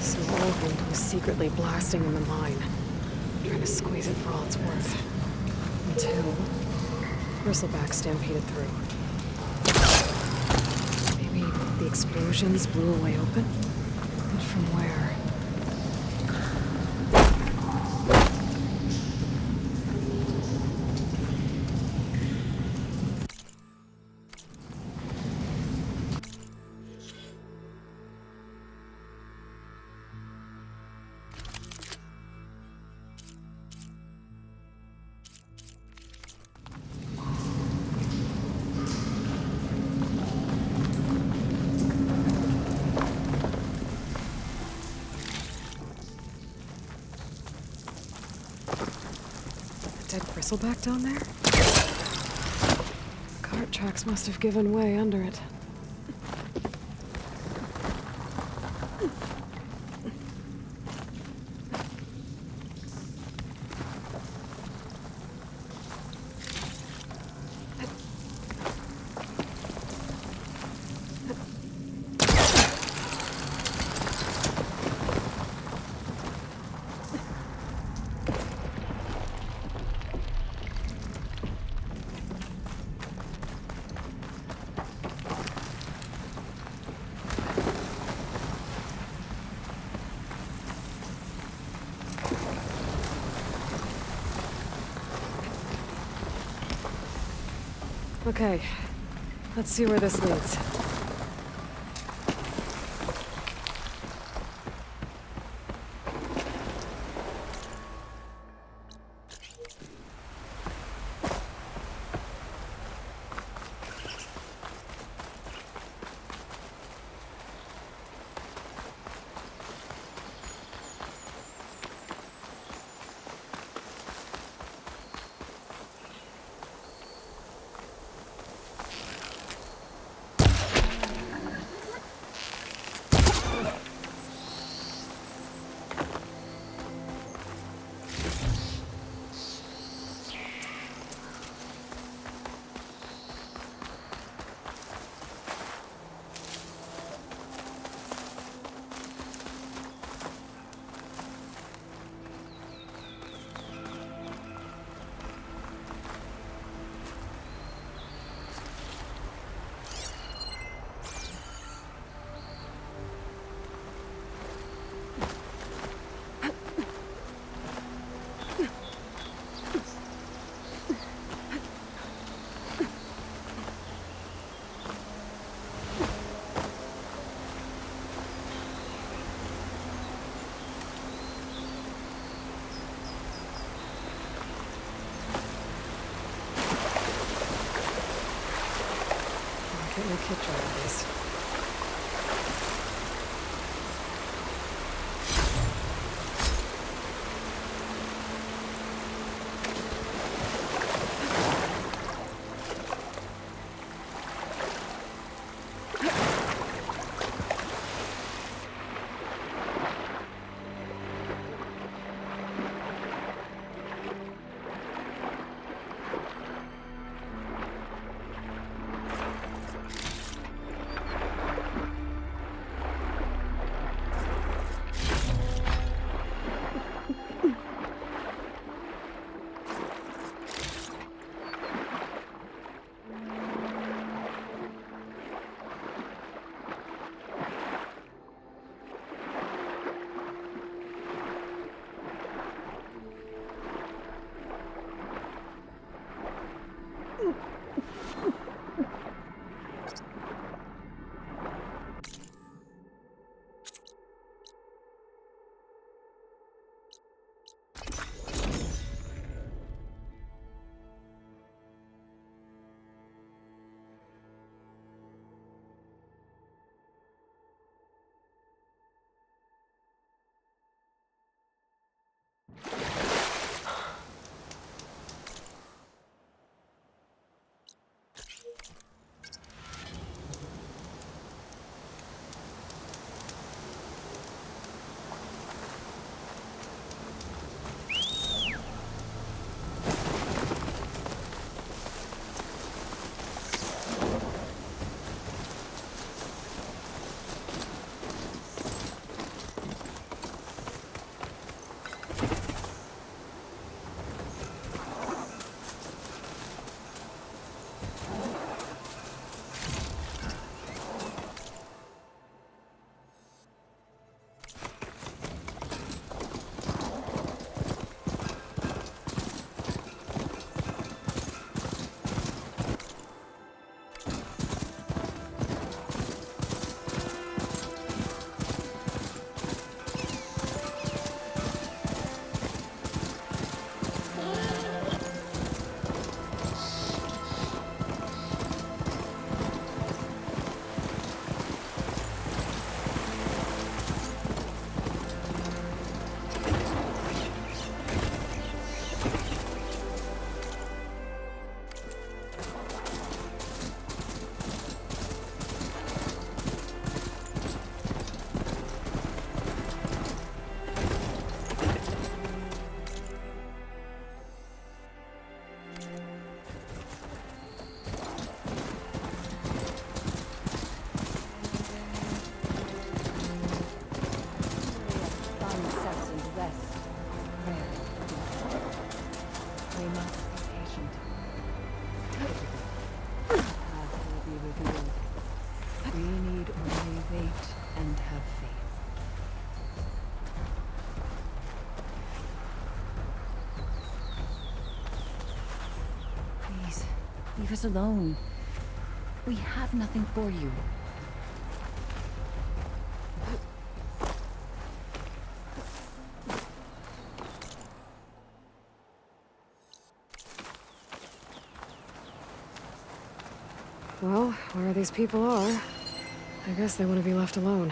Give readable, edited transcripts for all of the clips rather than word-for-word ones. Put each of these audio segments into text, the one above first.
So Olgund was secretly blasting in the mine, trying to squeeze it for all it's worth. Until bristleback stampeded through. Maybe the explosions blew a way open? But from where? Dead bristleback down there? Cart tracks must have given way under it. Okay, let's see where this leads. Get my kick out of this. Leave us alone. We have nothing for you. Well, where these people are, I guess they want to be left alone.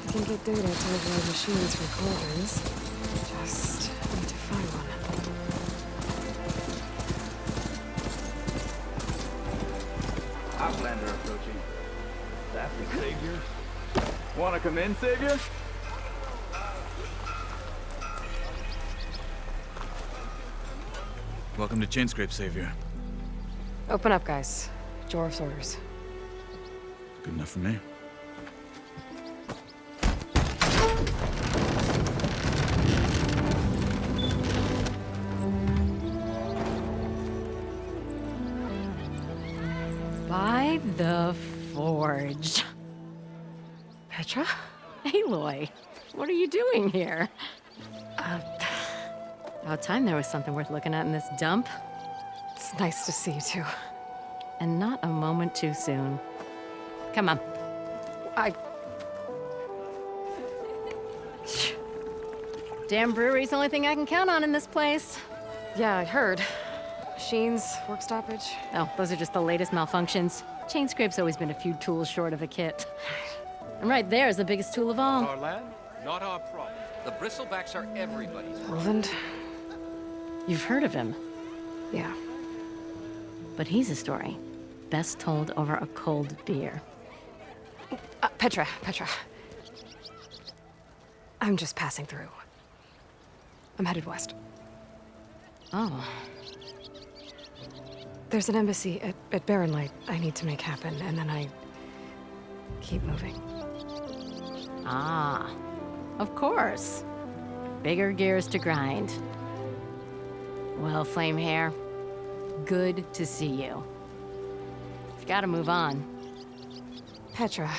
I can get data to override machines from cauldrons. Just need to find one. Outlander approaching. That's the Savior? Wanna come in, Savior? Welcome to Chainscrape, Savior. Open up, guys. Jorv's orders. Good enough for me. By the Forge. Petra? Aloy, what are you doing here? About time there was something worth looking at in this dump. It's nice to see you too. And not a moment too soon. Come on. Damn brewery's the only thing I can count on in this place. Yeah, I heard. Machines, work stoppage. Oh, those are just the latest malfunctions. Chainscrape's always been a few tools short of a kit. And right there is the biggest tool of all. Our land, not our problem. The bristlebacks are everybody's problem. Roland? You've heard of him, Yeah. but he's a story best told over a cold beer. Petra. I'm just passing through. I'm headed west. Oh, There's an embassy at Barren Light I need to make happen, and then I keep moving. ah, of course. Bigger gears to grind. Well, Flame Hair, good to see you. You've got to move on. Petra.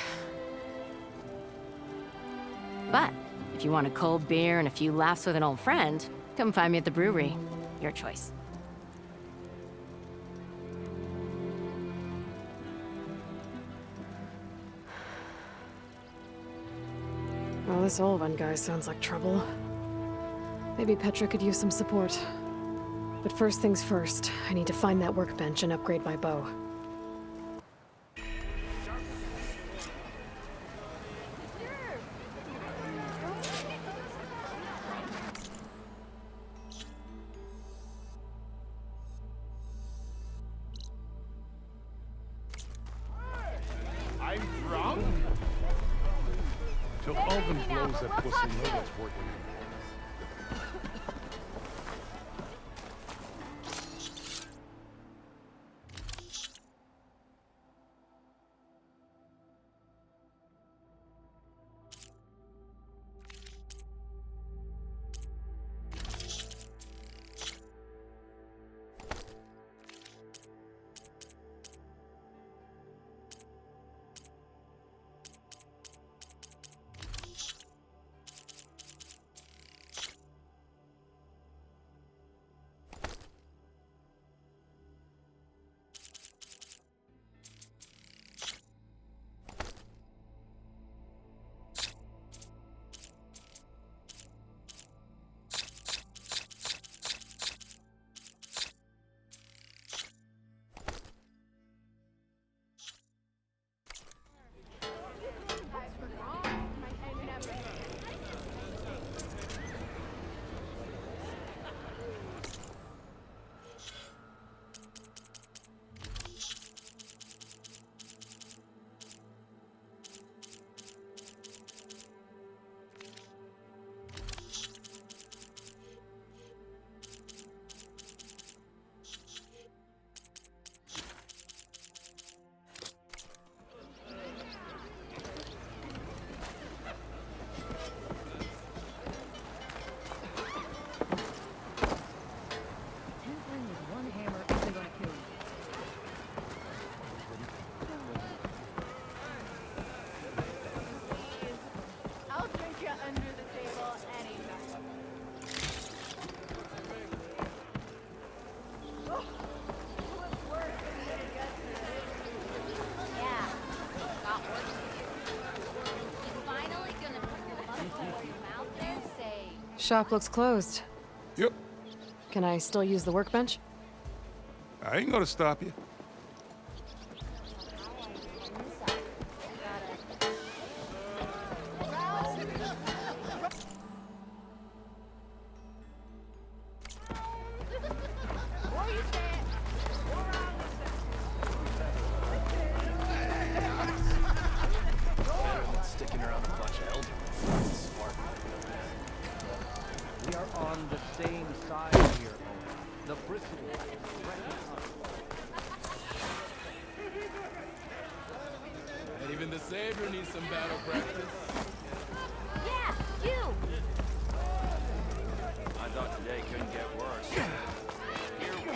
But If you want a cold beer and a few laughs with an old friend, come find me at the brewery. Your choice. Well, this old one guy sounds like trouble. Maybe Petra could use some support. But first things first, I need to find that workbench and upgrade my bow. I'm drunk? Till Alvin blows that pussy, no one's working. Shop looks closed. Yep. Can I still use the workbench? I ain't gonna stop you. Sticking around a bunch of elders. Smart. We are on the same side here, Owen. The bristle. And even the Savior needs some battle practice. Yeah, you! I thought today couldn't get worse. Here we are.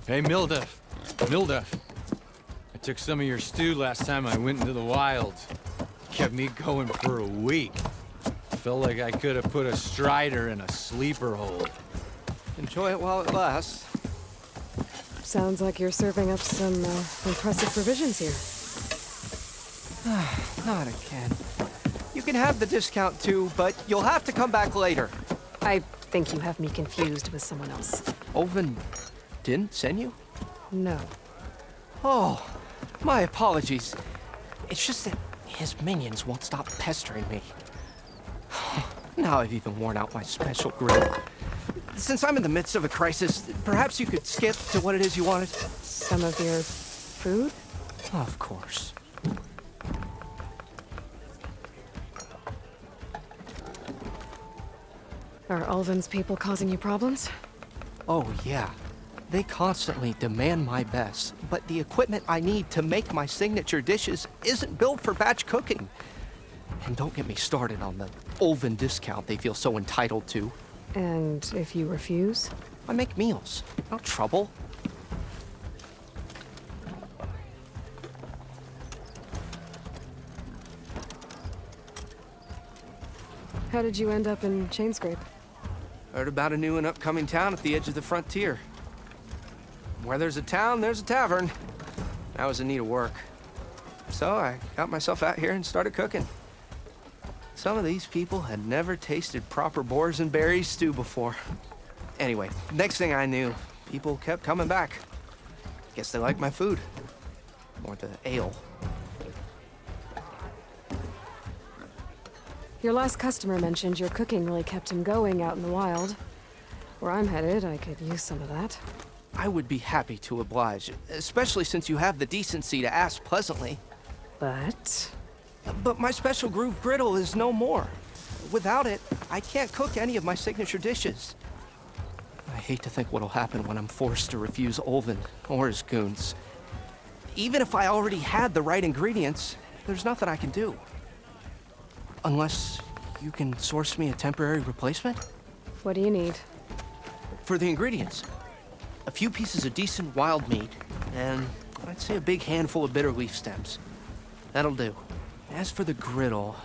Hey, Mildef. Mildef. I took some of your stew last time I went into the wilds. Kept me going for a week. Felt like I could have put a strider in a sleeper hold. Enjoy it while it lasts. Sounds like you're serving up some impressive provisions here. Not again. You can have the discount too, but you'll have to come back later. I think you have me confused with someone else. Olvin didn't send you? No. Oh, my apologies. It's just that his minions won't stop pestering me. Now I've even worn out my special grill. Since I'm in the midst of a crisis, perhaps you could skip to what it is you wanted? Some of your food? Of course. Are Ulvin's people causing you problems? Oh, yeah. They constantly demand my best, but the equipment I need to make my signature dishes isn't built for batch cooking. And don't get me started on the Ulvin discount they feel so entitled to. And if you refuse? I make meals, no trouble. How did you end up in Chainscrape? Heard about a new and upcoming town at the edge of the frontier. Where there's a town, there's a tavern. I was in need of work. So I got myself out here and started cooking. Some of these people had never tasted proper boars and berries stew before. Anyway, next thing I knew, people kept coming back. Guess they liked my food. Or the ale. Your last customer mentioned your cooking really kept him going out in the wild. Where I'm headed, I could use some of that. I would be happy to oblige, especially since you have the decency to ask pleasantly. But But my special groove griddle is no more. Without it, I can't cook any of my signature dishes. I hate to think what'll happen when I'm forced to refuse Ulvin or his goons. Even if I already had the right ingredients, there's nothing I can do. Unless you can source me a temporary replacement? what do you need? For the ingredients, a few pieces of decent wild meat, and I'd say a big handful of bitter leaf stems. That'll do. As for the griddle,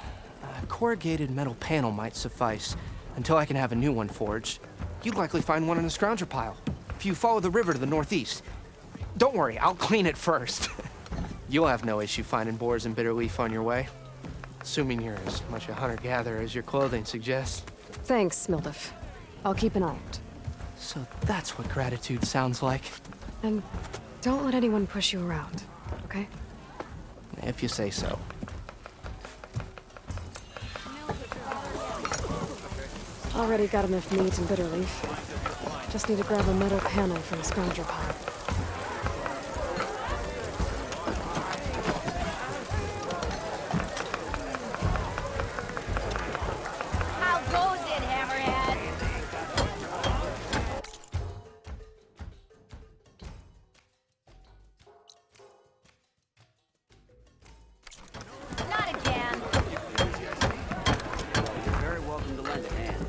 a corrugated metal panel might suffice until I can have a new one forged. You'd likely find one in the scrounger pile, if you follow the river to the northeast. Don't worry, I'll clean it first. You'll have no issue finding boars and bitter leaf on your way. Assuming you're as much a hunter-gatherer as your clothing suggests. Thanks, Mildef. I'll keep an eye out. So that's what gratitude sounds like. And don't let anyone push you around, okay? If you say so. Already got enough meat and bitter leaf. Just need to grab a metal panel from the scrounger pile. How goes it, Hammerhead? Not again. You're very welcome to lend a hand.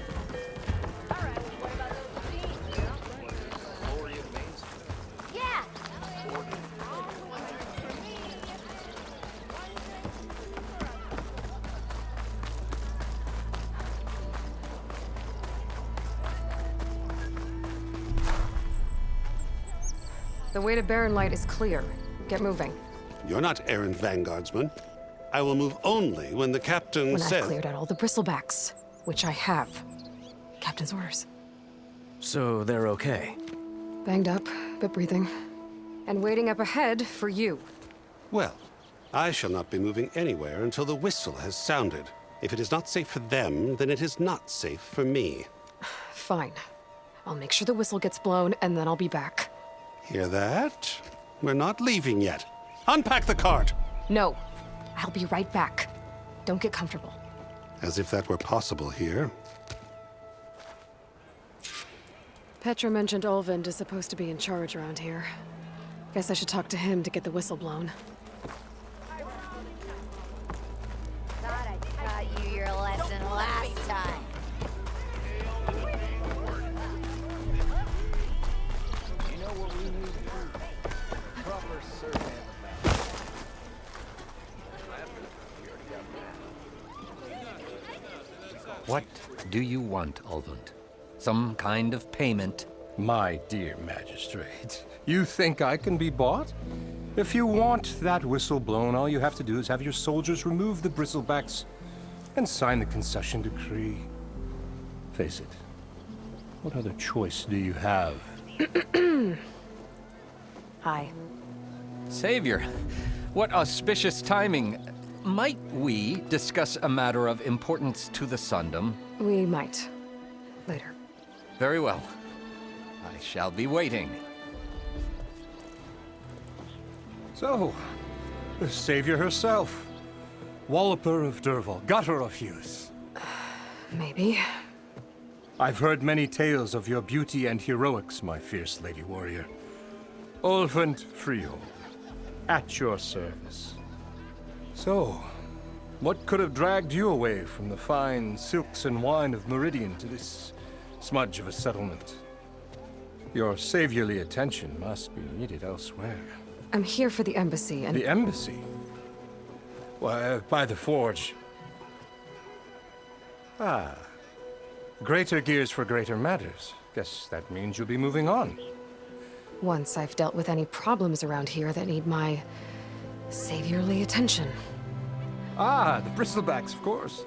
Yeah. The way to Barren Light is clear. Get moving. You're not errant vanguardsman. I will move only when the captain When says... I've cleared out all the bristlebacks, which I have. Captain's orders. So they're okay? Banged up, but breathing. And waiting up ahead for you. Well, I shall not be moving anywhere until the whistle has sounded. If it is not safe for them, then it is not safe for me. Fine. I'll make sure the whistle gets blown, and then I'll be back. Hear that? We're not leaving yet. Unpack the cart! No. I'll be right back. Don't get comfortable. As if that were possible here. Petra mentioned Ulvind is supposed to be in charge around here. Guess I should talk to him to get the whistle blown. Thought I taught you your lesson last time. You know what we need to do? Proper survey of the map. What do you want, Ulvund? Some kind of payment? My dear magistrate, you think I can be bought? If you want that whistle blown, all you have to do is have your soldiers remove the bristlebacks and sign the concession decree. Face it, what other choice do you have? Hi. Savior, what auspicious timing. Might we discuss a matter of importance to the Sundom? We might. Later. Very well. I shall be waiting. So, the savior herself. Walloper of Derval, gutter of youth. Maybe. I've heard many tales of your beauty and heroics, my fierce lady warrior. Ulfund Freehold, at your service. So, what could have dragged you away from the fine silks and wine of Meridian to this smudge of a settlement? Your saviorly attention must be needed elsewhere. I'm here for the embassy and... The embassy? Why, by the forge. Ah. Greater gears for greater matters. Guess that means you'll be moving on. Once I've dealt with any problems around here that need my saviorly attention. Ah, the bristlebacks, of course.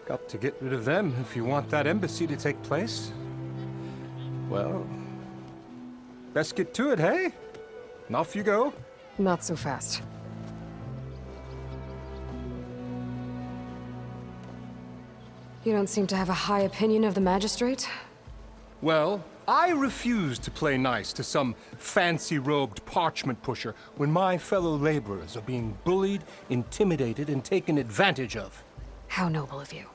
Got to get rid of them if you want that embassy to take place. Well, best get to it, hey? And off you go. Not so fast. You don't seem to have a high opinion of the magistrate? Well, I refuse to play nice to some fancy-robed parchment pusher when my fellow laborers are being bullied, intimidated, and taken advantage of. How noble of you.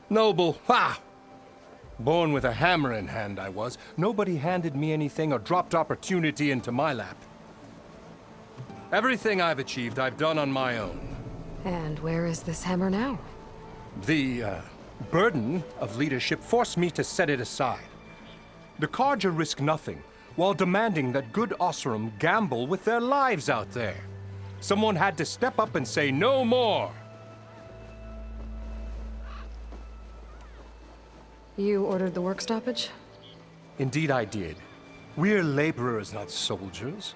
Noble? Ha! Born with a hammer in hand, I was. Nobody handed me anything or dropped opportunity into my lap. Everything I've achieved, I've done on my own. And where is this hammer now? The, burden of leadership forced me to set it aside. The Carja risk nothing, while demanding that good Osseram gamble with their lives out there. Someone had to step up and say no more. You ordered the work stoppage? Indeed I did. We're laborers, not soldiers.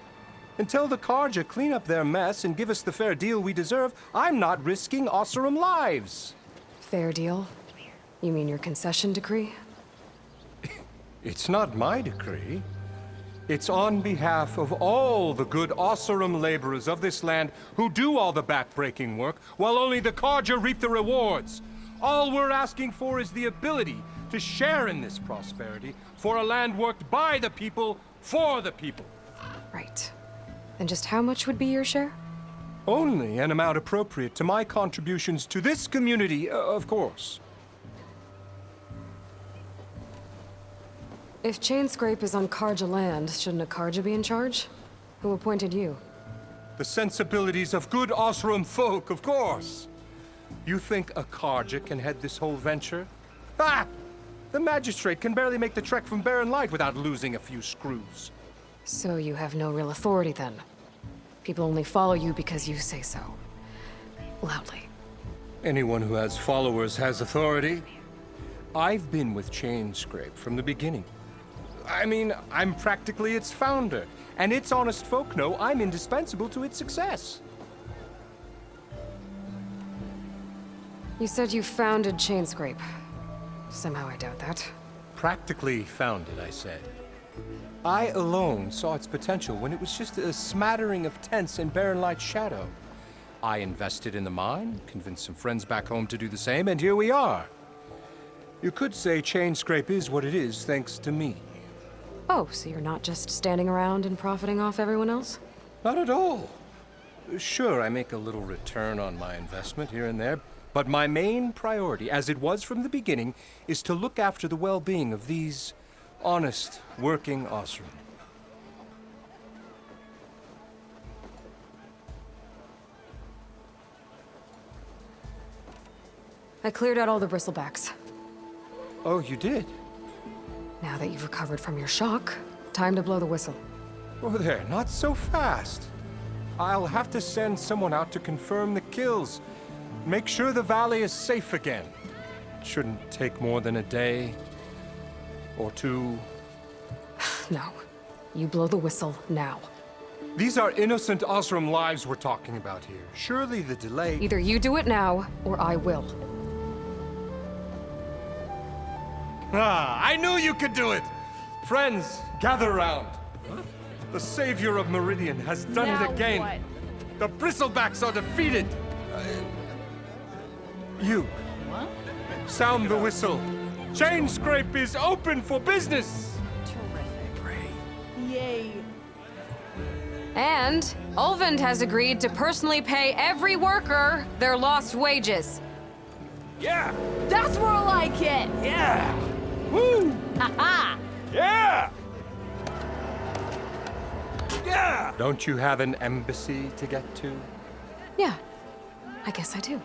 Until the Carja clean up their mess and give us the fair deal we deserve, I'm not risking Osseram lives. Fair deal? You mean your concession decree? It's not my decree. It's on behalf of all the good Osseram laborers of this land who do all the backbreaking work, while only the Carja reap the rewards. All we're asking for is the ability to share in this prosperity for a land worked by the people, for the people. Right. And just how much would be your share? Only an amount appropriate to my contributions to this community, of course. If Chainscrape is on Carja land, shouldn't a Carja be in charge? Who appointed you? The sensibilities of good Osseram folk, of course. You think a Carja can head this whole venture? Ah! The magistrate can barely make the trek from Barren Light without losing a few screws. So you have no real authority then? People only follow you because you say so. Loudly. Anyone who has followers has authority. I've been with Chainscrape from the beginning. I mean, I'm practically its founder, and its honest folk know I'm indispensable to its success. You said you founded Chainscrape. Somehow I doubt that. Practically founded, I said. I alone saw its potential when it was just a smattering of tents in Barren Light's shadow. I invested in the mine, convinced some friends back home to do the same, and here we are. You could say Chainscrape is what it is thanks to me. Oh, so you're not just standing around and profiting off everyone else? Not at all. Sure, I make a little return on my investment here and there, but my main priority, as it was from the beginning, is to look after the well-being of these honest, working Osseram. I cleared out all the bristlebacks. Oh, you did? Now that you've recovered from your shock, time to blow the whistle. Oh there, not so fast. I'll have to send someone out to confirm the kills. Make sure the valley is safe again. It shouldn't take more than a day or two. No. You blow the whistle now. These are innocent Osseram lives we're talking about here. Surely the delay... Either you do it now, or I will. Ah, I knew you could do it! Friends, gather round. The savior of Meridian has done it again. What? The bristlebacks are defeated. You. Sound the whistle. Chain Scrape is open for business. Yay. And Ulvund has agreed to personally pay every worker their lost wages. Yeah. That's more like it! Yeah. Woo. Ha-ha! Yeah. Yeah. Don't you have an embassy to get to? Yeah, I guess I do.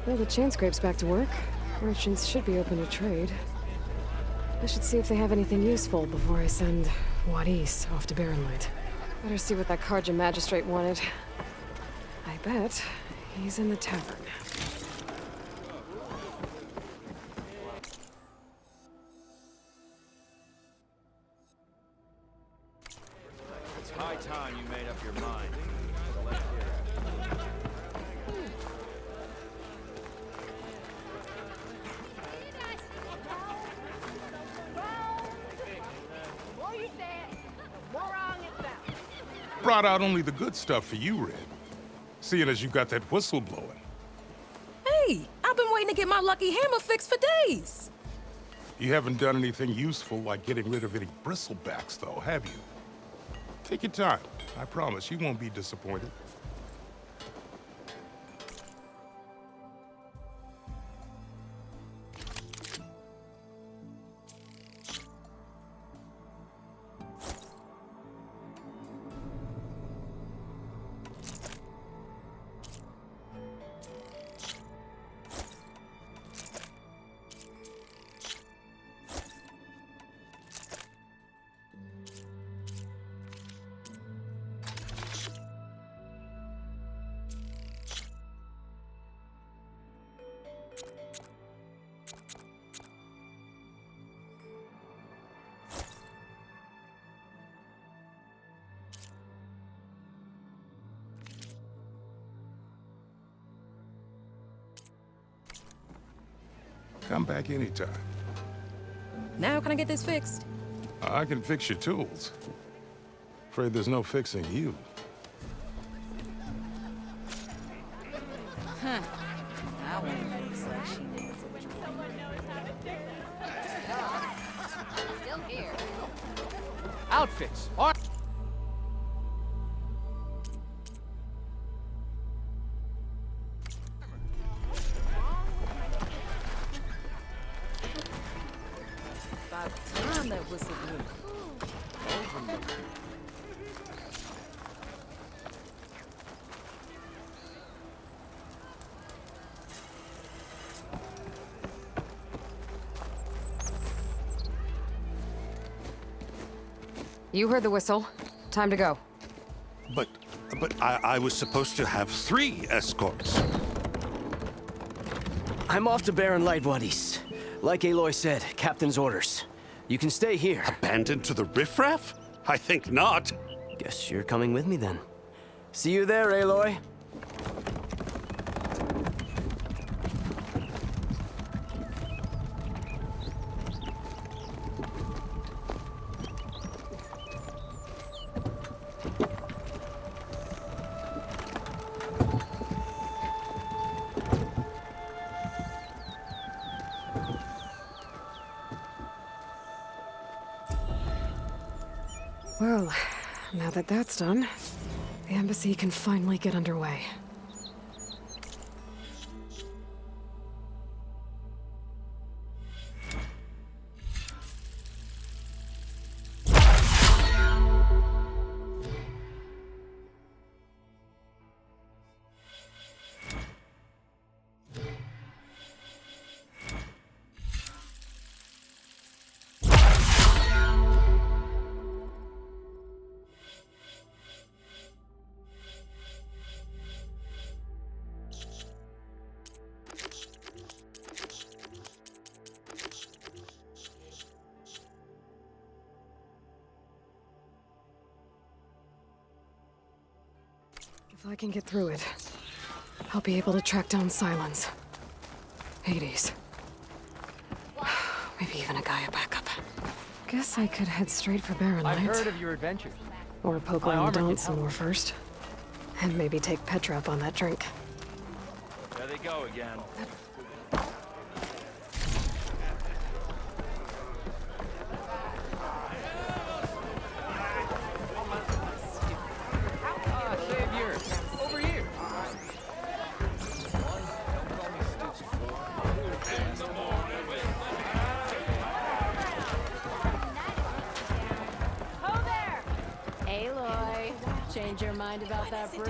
Well, the chain scrape's back to work. Merchants should be open to trade. I should see if they have anything useful before I send Wadis off to Baronlight. Better see what that Karja magistrate wanted. I bet he's in the tavern. It's high time you made up your mind. Brought out only the good stuff for you, Red. Seeing as you got that whistle blowing. Hey, I've been waiting to get my lucky hammer fixed for days. You haven't done anything useful like getting rid of any bristlebacks, though, have you? Take your time. I promise you won't be disappointed. Come back anytime. Now can I get this fixed? I can fix your tools. Afraid there's no fixing you. Huh. I wouldn't looks like she needs Still here. Outfits. About time that whistle blew. You heard the whistle. Time to go. But I was supposed to have 3 escorts. I'm off to Baron Lightwadis. Like Aloy said, Captain's orders. You can stay here. Abandoned to the riffraff? I think not. Guess you're coming with me then. See you there, Aloy. Well, now that that's done, the embassy can finally get underway. If I can get through it, I'll be able to track down Silence. Hades. Maybe even a Gaia backup. Guess I could head straight for Barren I've Light. heard of your adventures. Or poke My around the armor can Daunt some help. more first. And maybe take Petra up on that drink. There they go again. Savior, over here. Ho there! Aloy, change your mind about that brew?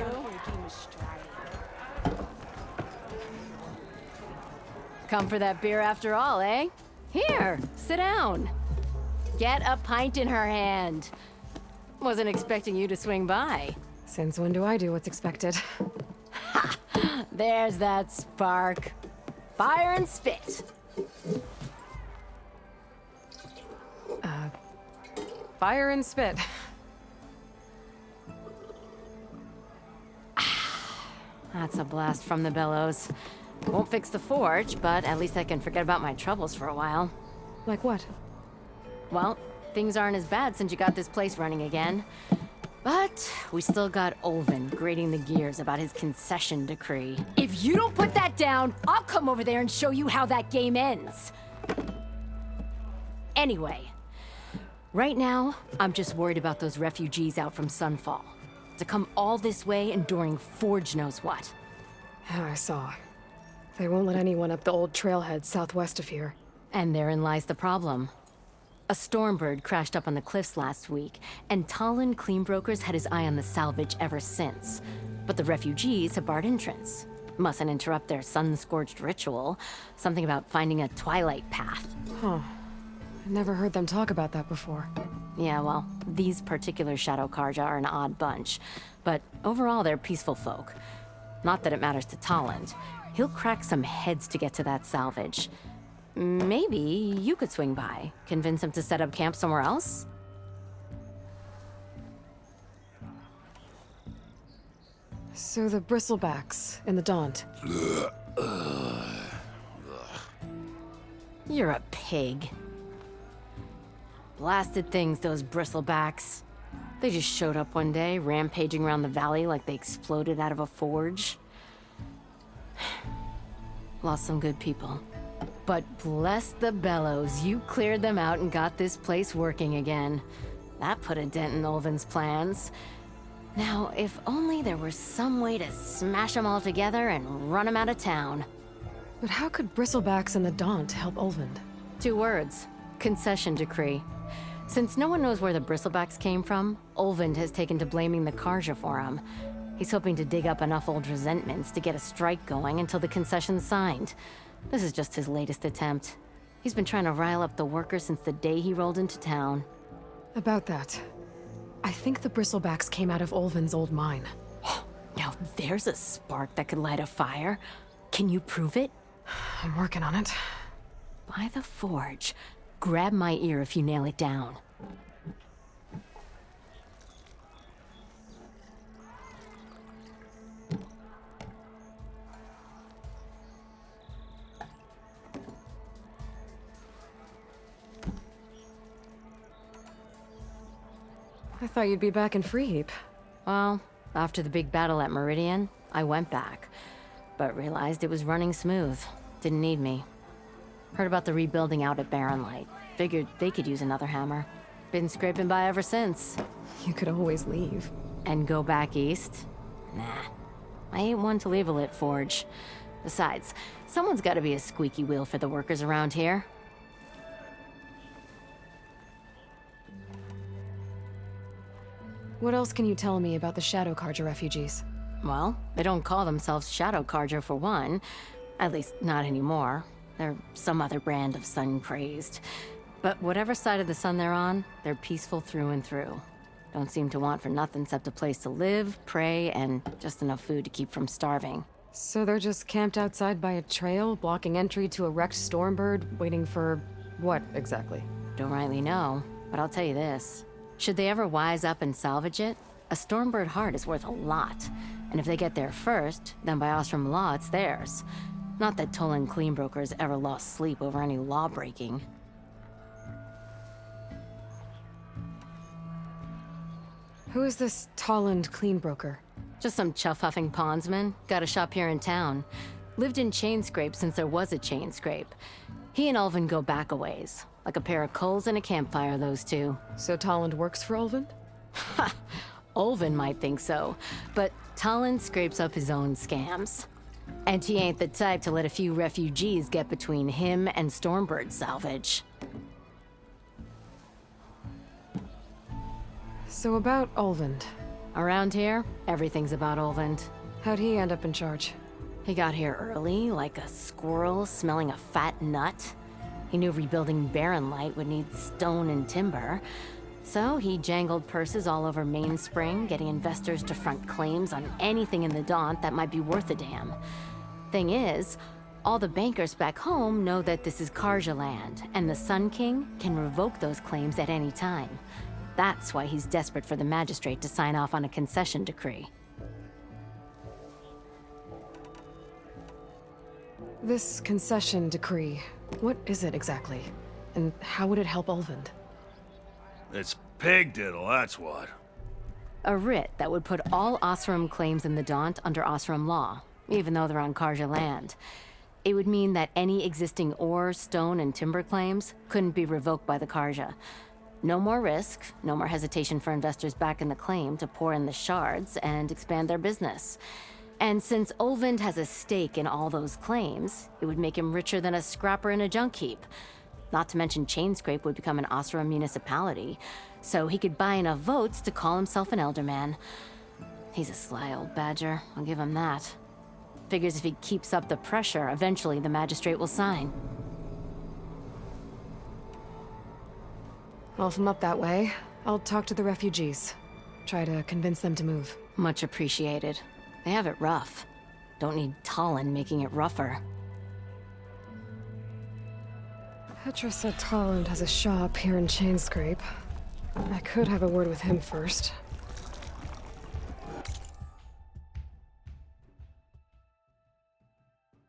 Come for that beer after all, eh? Here, sit down. Get a pint in her hand. Wasn't expecting you to swing by. Since when do I do what's expected? There's that spark. Fire and spit. Fire and spit. That's a blast from the bellows. Won't fix the forge, but at least I can forget about my troubles for a while. Like what? Well, things aren't as bad since you got this place running again. But we still got Olvin grating the gears about his concession decree. If you don't put that down, I'll come over there and show you how that game ends. Anyway, right now, I'm just worried about those refugees out from Sunfall. To come all this way enduring Forge knows what. Yeah, I saw. They won't let anyone up the old trailhead southwest of here. And therein lies the problem. A Stormbird crashed up on the cliffs last week, and Talon Cleanbrokers had his eye on the salvage ever since. But the refugees have barred entrance. Mustn't interrupt their sun-scorched ritual. Something about finding a twilight path. Huh. I never heard them talk about that before. Yeah, well, these particular Shadow Karja are an odd bunch. But overall, they're peaceful folk. Not that it matters to Talon. He'll crack some heads to get to that salvage. Maybe you could swing by, convince him to set up camp somewhere else? So the bristlebacks in the Daunt. You're a pig. Blasted things, those bristlebacks. They just showed up one day, rampaging around the valley like they exploded out of a forge. Lost some good people. But bless the bellows, you cleared them out and got this place working again. That put a dent in Olvin's plans. Now, if only there was some way to smash them all together and run them out of town. But how could bristlebacks in the Daunt help Olvind? 2 words. Concession decree. Since no one knows where the bristlebacks came from, Olvind has taken to blaming the Karja for them. He's hoping to dig up enough old resentments to get a strike going until the concession's signed. This is just his latest attempt. He's been trying to rile up the workers since the day he rolled into town. About that, I think the bristlebacks came out of Olvin's old mine. Now there's a spark that could light a fire. Can you prove it? I'm working on it. By the forge. Grab my ear if you nail it down. I thought you'd be back in Freeheap. Well, after the big battle at Meridian, I went back, but realized it was running smooth. Didn't need me. Heard about the rebuilding out at Barren Light. Figured they could use another hammer. Been scraping by ever since. You could always leave. And go back east? Nah. I ain't one to leave a lit forge. Besides, someone's gotta be a squeaky wheel for the workers around here. What else can you tell me about the Shadow Karja refugees? Well, they don't call themselves Shadow Karja for one. At least, not anymore. They're some other brand of sun-crazed. But whatever side of the sun they're on, they're peaceful through and through. Don't seem to want for nothing except a place to live, pray, and just enough food to keep from starving. So they're just camped outside by a trail, blocking entry to a wrecked Stormbird, waiting for what exactly? Don't rightly know, but I'll tell you this. Should they ever wise up and salvage it, a Stormbird heart is worth a lot. And if they get there first, then by Ostrom law, it's theirs. Not that Tolan Cleanbrokers ever lost sleep over any law breaking. Who is this Tolland clean broker? Just some chuff-huffing pondsman. Got a shop here in town. Lived in Chainscrape since there was a Chainscrape. He and Ulvin go back a ways. Like a pair of coals and a campfire, those two. So Tolland works for Ulvin? Ha! Ulvin might think so, but Tolland scrapes up his own scams. And he ain't the type to let a few refugees get between him and Stormbird salvage. So about Ulvin. Around here, everything's about Ulvin. How'd he end up in charge? He got here early, like a squirrel smelling a fat nut. He knew rebuilding Barren Light would need stone and timber. So he jangled purses all over Mainspring, getting investors to front claims on anything in the Daunt that might be worth a damn. Thing is, all the bankers back home know that this is Karja land, and the Sun King can revoke those claims at any time. That's why he's desperate for the magistrate to sign off on a concession decree. This concession decree, what is it exactly? And how would it help Ulvin? It's pig diddle, that's what. A writ that would put all Osram claims in the Daunt under Osram law, even though they're on Karja land. It would mean that any existing ore, stone, and timber claims couldn't be revoked by the Karja. No more risk, no more hesitation for investors back in the claim to pour in the shards and expand their business. And since Ulvin has a stake in all those claims, it would make him richer than a scrapper in a junk heap. Not to mention Chainscrape would become an Osram municipality, so he could buy enough votes to call himself an elderman. He's a sly old badger, I'll give him that. Figures if he keeps up the pressure, eventually the magistrate will sign. Well, if I'm up that way, I'll talk to the refugees. Try to convince them to move. Much appreciated. They have it rough. Don't need Tolland making it rougher. Petra said Tolland has a shop here in Chainscrape. I could have a word with him first.